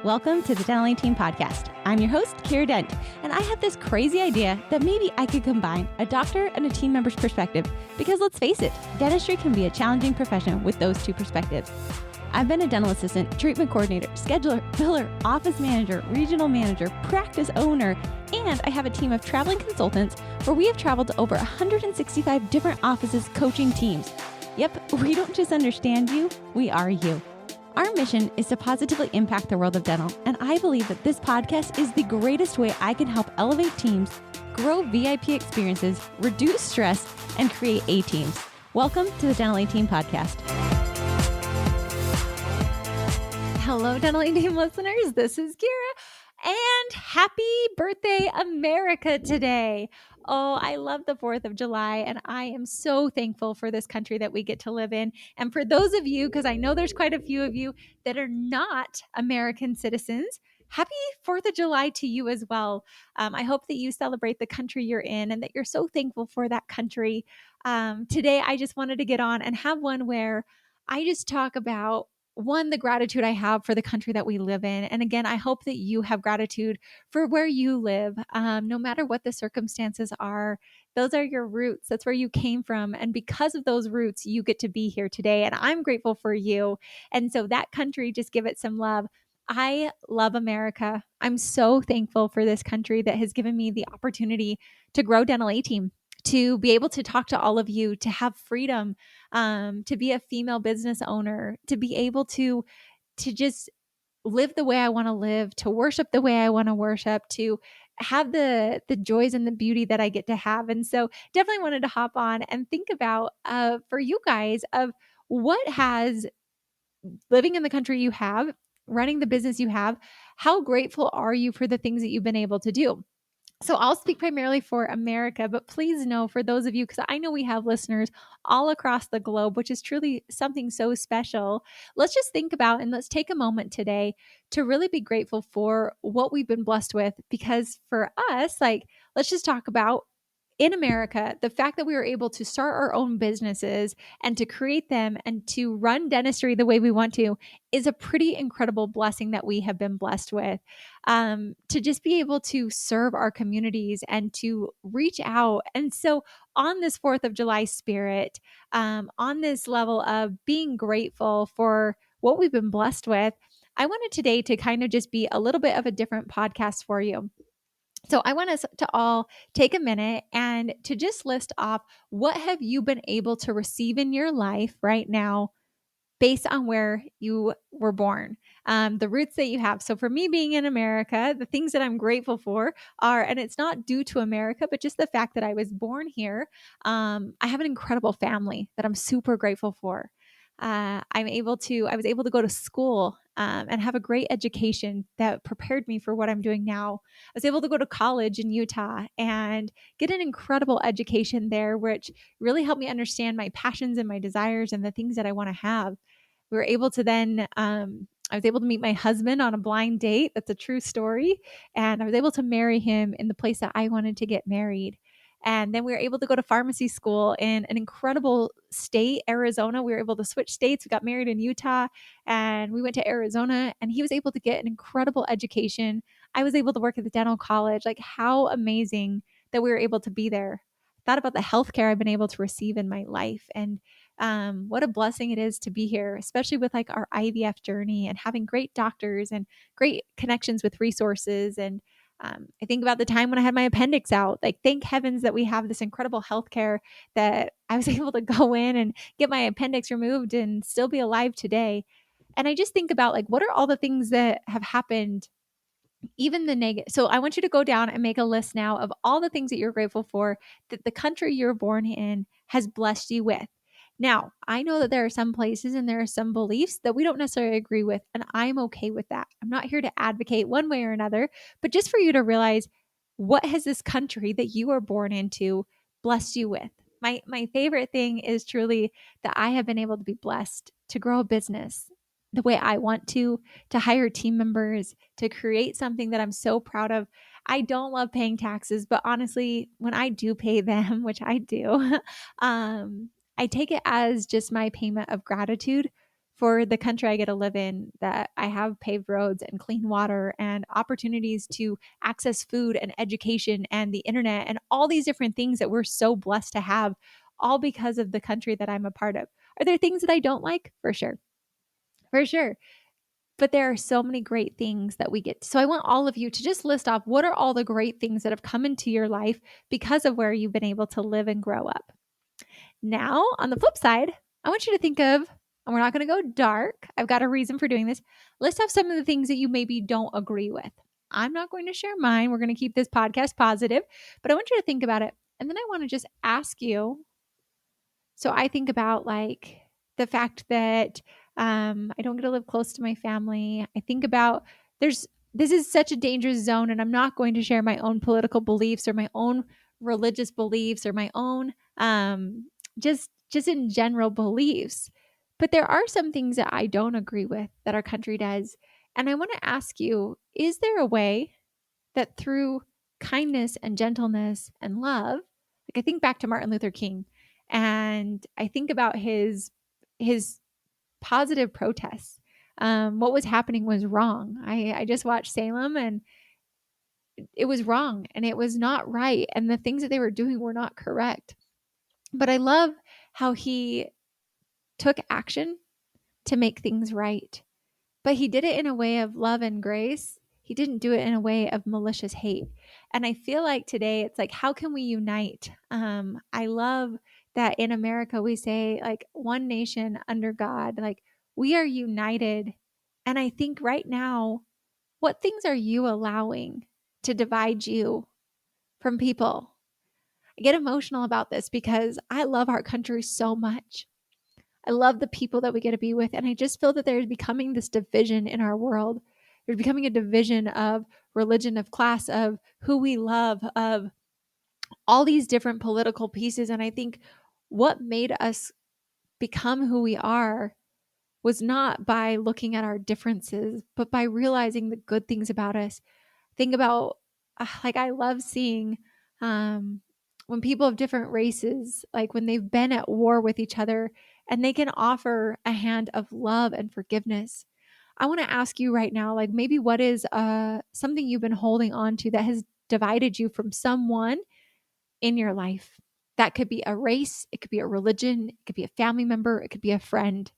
Welcome to the Dental Team Podcast. I'm your host, Kiera Dent, and I have this crazy idea that maybe I could combine a doctor and a team member's perspective because let's face it, dentistry can be a challenging profession with those two perspectives. I've been a dental assistant, treatment coordinator, scheduler, biller, office manager, regional manager, practice owner, and I have a team of traveling consultants where we have traveled to over 165 different offices coaching teams. Yep, we don't just understand you, we are you. Our mission is to positively impact the world of dental, and I believe that this podcast is the greatest way I can help elevate teams, grow VIP experiences, reduce stress, and create A-teams. Welcome to the Dental Team Podcast. Hello, Dental Team listeners. This is Kiera, and happy birthday, America, today. Oh, I love the 4th of July, and I am so thankful for this country that we get to live in. And for those of you, because I know there's quite a few of you that are not American citizens, happy 4th of July to you as well. I hope that you celebrate the country you're in and that you're so thankful for that country. Today, I just wanted to get on and have one where I just talk about the gratitude I have for the country that we live in. And again, I hope that you have gratitude for where you live. No matter what the circumstances are, those are your roots. That's where you came from. And because of those roots, you get to be here today. And I'm grateful for you. And so that country, just give it some love. I love America. I'm so thankful for this country that has given me the opportunity to grow Dental A-Team, to be able to talk to all of you, to have freedom, to be a female business owner, to be able to just live the way I want to live, to worship the way I want to worship, to have the joys and the beauty that I get to have. And so definitely wanted to hop on and think about for you guys of what has living in the country you have, running the business you have, how grateful are you for the things that you've been able to do? So I'll speak primarily for America, but please know for those of you, because I know we have listeners all across the globe, which is truly something so special. Let's just think about and let's take a moment today to really be grateful for what we've been blessed with. Because for us, let's just talk about in America, the fact that we were able to start our own businesses and to create them and to run dentistry the way we want to is a pretty incredible blessing that we have been blessed with. To just be able to serve our communities and to reach out. And so on this 4th of July spirit, on this level of being grateful for what we've been blessed with, I wanted today to kind of just be a little bit of a different podcast for you. So I want us to all take a minute and to just list off what have you been able to receive in your life right now based on where you were born, the roots that you have. So for me being in America, the things that I'm grateful for are, and it's not due to America, but just the fact that I was born here. I have an incredible family that I'm super grateful for. I was able to go to school and have a great education that prepared me for what I'm doing now. I was able to go to college in Utah and get an incredible education there, which really helped me understand my passions and my desires and the things that I want to have. We were able to then, I was able to meet my husband on a blind date. That's a true story. And I was able to marry him in the place that I wanted to get married. And then we were able to go to pharmacy school in an incredible state, Arizona. We were able to switch states. We got married in Utah and we went to Arizona and he was able to get an incredible education. I was able to work at the dental college. Like how amazing that we were able to be there. Thought about the healthcare I've been able to receive in my life and what a blessing it is to be here, especially with like our IVF journey and having great doctors and great connections with resources. And I think about the time when I had my appendix out, like thank heavens that we have this incredible healthcare that I was able to go in and get my appendix removed and still be alive today. And I just think about like, what are all the things that have happened, even the negative. So I want you to go down and make a list now of all the things that you're grateful for that the country you're born in has blessed you with. Now, I know that there are some places and there are some beliefs that we don't necessarily agree with, and I'm okay with that. I'm not here to advocate one way or another, but just for you to realize what has this country that you are born into blessed you with. My favorite thing is truly that I have been able to be blessed to grow a business the way I want to hire team members, to create something that I'm so proud of. I don't love paying taxes, but honestly, when I do pay them, which I do, I take it as just my payment of gratitude for the country I get to live in, that I have paved roads and clean water and opportunities to access food and education and the internet and all these different things that we're so blessed to have, all because of the country that I'm a part of. Are there things that I don't like? For sure. For sure. But there are so many great things that we get. So I want all of you to just list off what are all the great things that have come into your life because of where you've been able to live and grow up. Now, on the flip side, I want you to think of, and we're not going to go dark, I've got a reason for doing this. List off some of the things that you maybe don't agree with. I'm not going to share mine. We're going to keep this podcast positive, but I want you to think about it. And then I want to just ask you. So I think about like the fact that I don't get to live close to my family. I think about this is such a dangerous zone, and I'm not going to share my own political beliefs or my own religious beliefs or my own just in general beliefs. But there are some things that I don't agree with that our country does. And I want to ask you, is there a way that through kindness and gentleness and love, like I think back to Martin Luther King and I think about his positive protests. What was happening was wrong. I just watched Salem and it was wrong and it was not right. And the things that they were doing were not correct. But I love how he took action to make things right. But he did it in a way of love and grace. He didn't do it in a way of malicious hate. And I feel like today it's like, how can we unite? I love that in America we say like one nation under God, like we are united. And I think right now, what things are you allowing to divide you from people? I get emotional about this because I love our country so much. I love the people that we get to be with. And I just feel that there's becoming this division in our world. There's becoming a division of religion, of class, of who we love, of all these different political pieces. And I think what made us become who we are was not by looking at our differences, but by realizing the good things about us. Think about, like, I love seeing when people of different races, like when they've been at war with each other and they can offer a hand of love and forgiveness. I want to ask you right now, like maybe what is something you've been holding on to that has divided you from someone in your life? That could be a race, it could be a religion, it could be a family member, it could be a friend.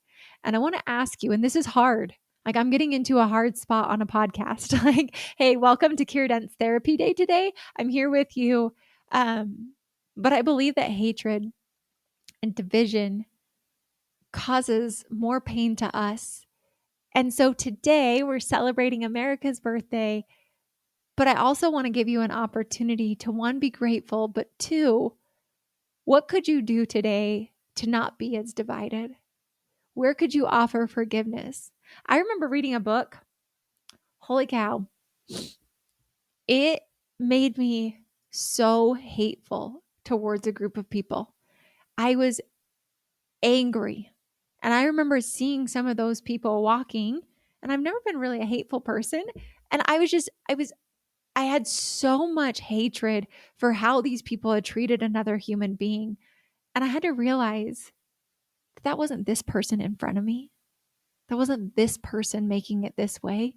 And I want to ask you, and this is hard. Like I'm getting into a hard spot on a podcast. Like, hey, welcome to Kiera Dent's Therapy Day today. I'm here with you. But I believe that hatred and division causes more pain to us. And so today we're celebrating America's birthday, but I also want to give you an opportunity to one, be grateful, but two, what could you do today to not be as divided? Where could you offer forgiveness? I remember reading a book. Holy cow. It made me so hateful towards a group of people. I was angry. And I remember seeing some of those people walking, and I've never been really a hateful person. And I had so much hatred for how these people had treated another human being. And I had to realize that wasn't this person in front of me. That wasn't this person making it this way.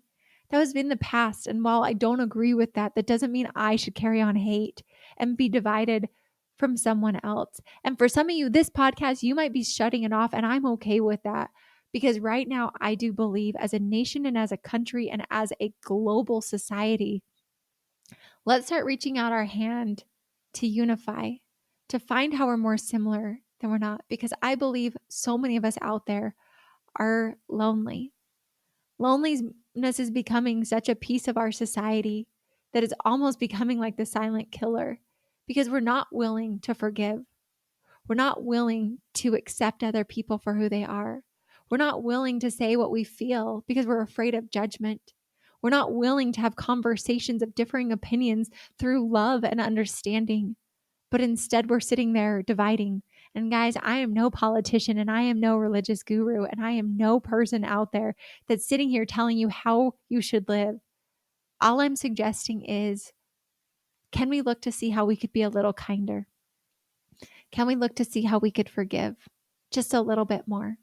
That was in the past. And while I don't agree with that, that doesn't mean I should carry on hate and be divided from someone else. And for some of you, this podcast, you might be shutting it off, and I'm okay with that. Because right now, I do believe as a nation and as a country and as a global society, let's start reaching out our hand to unify, to find how we're more similar than we're not. Because I believe so many of us out there are lonely. Loneliness is becoming such a piece of our society that it's almost becoming like the silent killer because we're not willing to forgive. We're not willing to accept other people for who they are. We're not willing to say what we feel because we're afraid of judgment. We're not willing to have conversations of differing opinions through love and understanding, but instead we're sitting there dividing. And guys, I am no politician and I am no religious guru and I am no person out there that's sitting here telling you how you should live. All I'm suggesting is, can we look to see how we could be a little kinder? Can we look to see how we could forgive just a little bit more?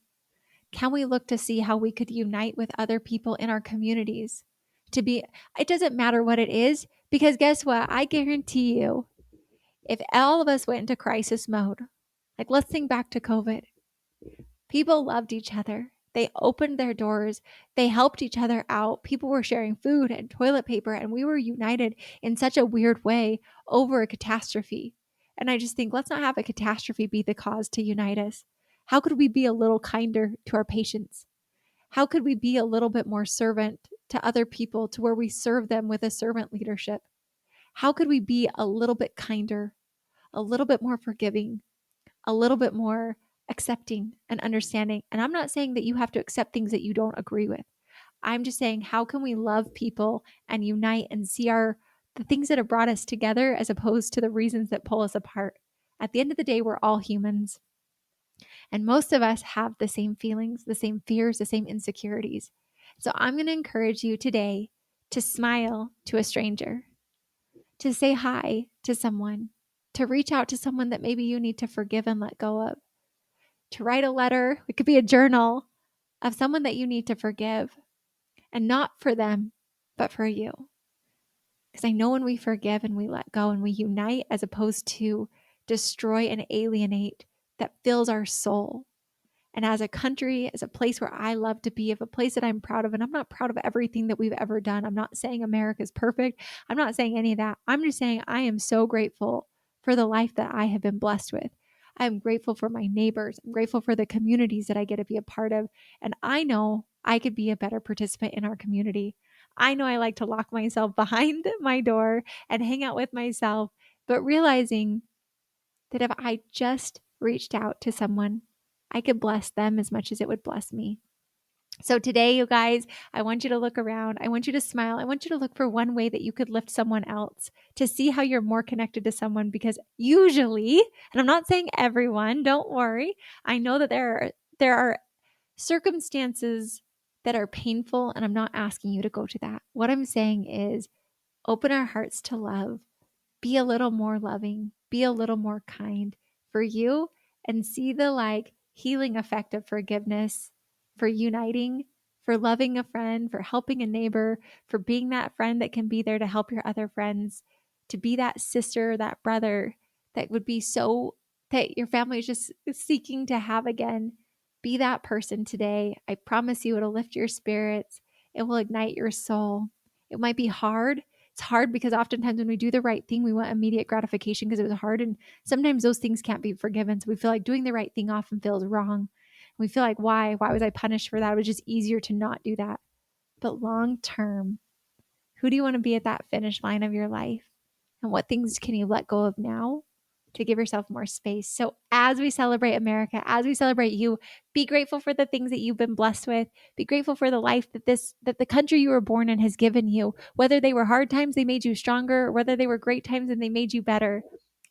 Can we look to see how we could unite with other people in our communities it doesn't matter what it is, because guess what? I guarantee you, if all of us went into crisis mode, like let's think back to COVID, people loved each other. They opened their doors. They helped each other out. People were sharing food and toilet paper, and we were united in such a weird way over a catastrophe. And I just think, let's not have a catastrophe be the cause to unite us. How could we be a little kinder to our patients? How could we be a little bit more servant to other people, to where we serve them with a servant leadership? How could we be a little bit kinder, a little bit more forgiving, a little bit more accepting and understanding? And I'm not saying that you have to accept things that you don't agree with. I'm just saying, how can we love people and unite and see the things that have brought us together as opposed to the reasons that pull us apart? At the end of the day, we're all humans. And most of us have the same feelings, the same fears, the same insecurities. So I'm going to encourage you today to smile to a stranger, to say hi to someone, to reach out to someone that maybe you need to forgive and let go of, to write a letter. It could be a journal of someone that you need to forgive, and not for them, but for you. Because I know when we forgive and we let go and we unite as opposed to destroy and alienate, that fills our soul. And as a country, as a place where I love to be, of a place that I'm proud of, and I'm not proud of everything that we've ever done. I'm not saying America's perfect. I'm not saying any of that. I'm just saying I am so grateful for the life that I have been blessed with. I am grateful for my neighbors. I'm grateful for the communities that I get to be a part of. And I know I could be a better participant in our community. I know I like to lock myself behind my door and hang out with myself, but realizing that if I just reached out to someone, I could bless them as much as it would bless me. So today, you guys, I want you to look around. I want you to smile. I want you to look for one way that you could lift someone else, to see how you're more connected to someone. Because usually, and I'm not saying everyone, don't worry. I know that there are circumstances that are painful, and I'm not asking you to go to that. What I'm saying is, open our hearts to love. Be a little more loving. Be a little more kind for you, and see the healing effect of forgiveness, for uniting, for loving a friend, for helping a neighbor, for being that friend that can be there to help your other friends, to be that sister, that brother that would be so, that your family is just seeking to have again. Be that person today. I promise you, it'll lift your spirits. It will ignite your soul. It might be hard. It's hard because oftentimes when we do the right thing, we want immediate gratification because it was hard. And sometimes those things can't be forgiven. So we feel like doing the right thing often feels wrong. We feel like, why was I punished for that? It was just easier to not do that. But long term, who do you want to be at that finish line of your life? And what things can you let go of now to give yourself more space? So as we celebrate America, as we celebrate you, be grateful for the things that you've been blessed with. Be grateful for the life that the country you were born in has given you. Whether they were hard times, they made you stronger, or whether they were great times and they made you better.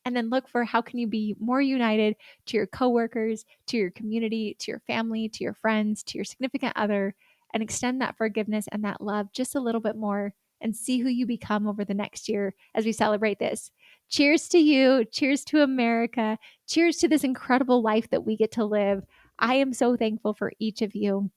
And then look for how can you be more united to your coworkers, to your community, to your family, to your friends, to your significant other, and extend that forgiveness and that love just a little bit more, and see who you become over the next year as we celebrate this. Cheers to you. Cheers to America. Cheers to this incredible life that we get to live. I am so thankful for each of you.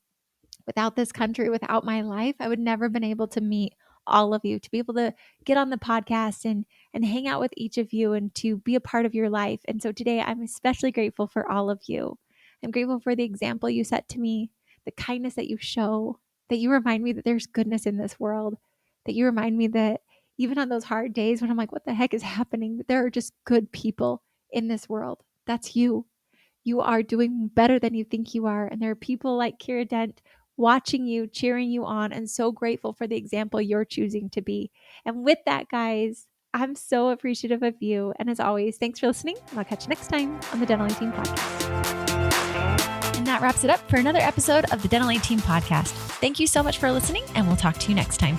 Without this country, without my life, I would never have been able to meet all of you, to be able to get on the podcast and hang out with each of you and to be a part of your life. And so today I'm especially grateful for all of you. I'm grateful for the example you set to me, the kindness that you show, that you remind me that there's goodness in this world, that you remind me that even on those hard days when I'm like, what the heck is happening? There are just good people in this world. That's you. You are doing better than you think you are. And there are people like Kiera Dent watching you, cheering you on, and so grateful for the example you're choosing to be. And with that, guys, I'm so appreciative of you. And as always, thanks for listening. And I'll catch you next time on the Dental 18 Podcast. And that wraps it up for another episode of the Dental 18 Podcast. Thank you so much for listening, and we'll talk to you next time.